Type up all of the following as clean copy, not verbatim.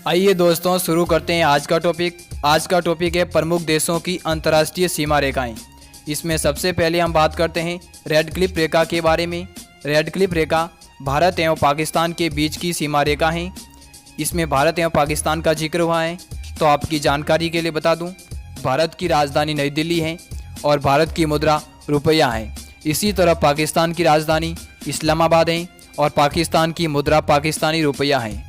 आइए दोस्तों शुरू करते हैं आज का टॉपिक। आज का टॉपिक है प्रमुख देशों की अंतर्राष्ट्रीय सीमा रेखाएं। इसमें सबसे पहले हम बात करते हैं रेड क्लिफ रेखा के बारे में। रेड क्लिफ रेखा भारत एवं पाकिस्तान के बीच की सीमा रेखा है। इसमें भारत एवं पाकिस्तान का जिक्र हुआ है। तो आपकी जानकारी के लिए बता दूं, भारत की राजधानी नई दिल्ली है और भारत की मुद्रा रुपया है। इसी तरह पाकिस्तान की राजधानी इस्लामाबाद है और पाकिस्तान की मुद्रा पाकिस्तानी रुपया है।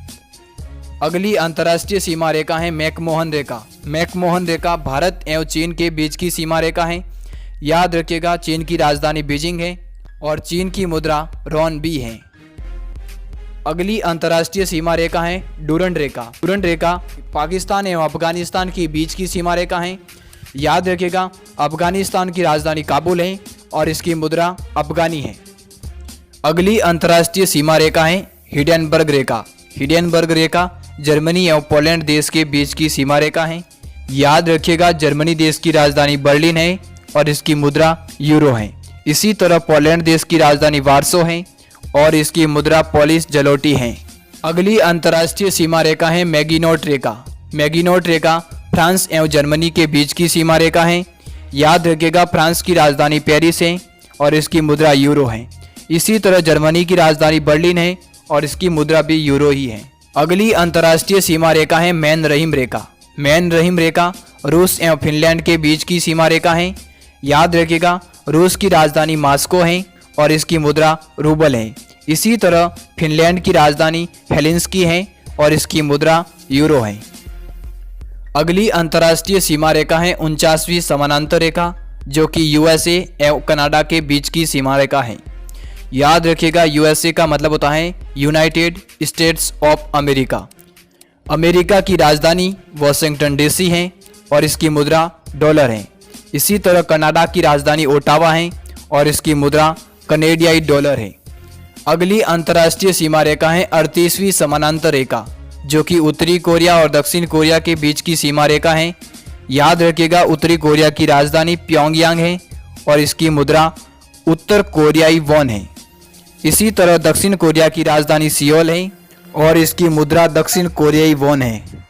अगली अंतर्राष्ट्रीय सीमा रेखा है मैकमोहन रेखा। मैकमोहन रेखा भारत एवं चीन के बीच की सीमा रेखा है। याद रखिएगा, चीन की राजधानी बीजिंग है और चीन की मुद्रा रॉन बी है। अगली अंतर्राष्ट्रीय सीमा रेखा है डूरंड रेखा। डूरंड रेखा पाकिस्तान एवं अफगानिस्तान के बीच की सीमा रेखा है। याद रखिएगा, अफगानिस्तान की राजधानी काबुल है और इसकी मुद्रा अफगानी है। अगली अंतर्राष्ट्रीय सीमा रेखा है हिडेनबर्ग रेखा। हिडेनबर्ग रेखा जर्मनी एवं पोलैंड देश के बीच की सीमा रेखा है। याद रखिएगा, जर्मनी देश की राजधानी बर्लिन है और इसकी मुद्रा यूरो है। इसी तरह पोलैंड देश की राजधानी वार्सो है और इसकी मुद्रा पोलिश जलोटी है। अगली अंतर्राष्ट्रीय सीमा रेखा है मैगिनोट रेखा। मैगिनोट रेखा फ्रांस एवं जर्मनी के बीच की सीमा रेखा है। याद रखिएगा, फ्रांस की राजधानी पेरिस है और इसकी मुद्रा यूरो है। इसी तरह जर्मनी की राजधानी बर्लिन है और इसकी मुद्रा भी यूरो ही है। अगली अंतर्राष्ट्रीय सीमा रेखा है मैन रहीम रेखा। मैन रहीम रेखा रूस एवं फिनलैंड के बीच की सीमा रेखा है। याद रखिएगा, रूस की राजधानी मॉस्को है और इसकी मुद्रा रूबल है। इसी तरह फिनलैंड की राजधानी हेलिंस्की है और इसकी मुद्रा यूरो है। अगली अंतर्राष्ट्रीय सीमा रेखा है 49वीं समानांतर रेखा, जो कि यूएसए एवं कनाडा के बीच की सीमा रेखा है। याद रखिएगा, यूएसए का मतलब होता है United states of America. America की राजधानी वाशिंगटन डीसी है और इसकी मुद्रा डॉलर है। इसी तरह कनाडा की राजधानी ओटावा है और इसकी मुद्रा कनेडियाई डॉलर है। अगली अंतर्राष्ट्रीय सीमा रेखा है 38वीं समानांतर रेखा, जो कि उत्तरी कोरिया और दक्षिण कोरिया के बीच की सीमा रेखा है। याद रखिएगा, उत्तरी कोरिया की राजधानी प्योंगयांग है और इसकी मुद्रा उत्तर कोरियाई वॉन है। इसी तरह दक्षिण कोरिया की राजधानी सियोल है और इसकी मुद्रा दक्षिण कोरियाई वॉन है।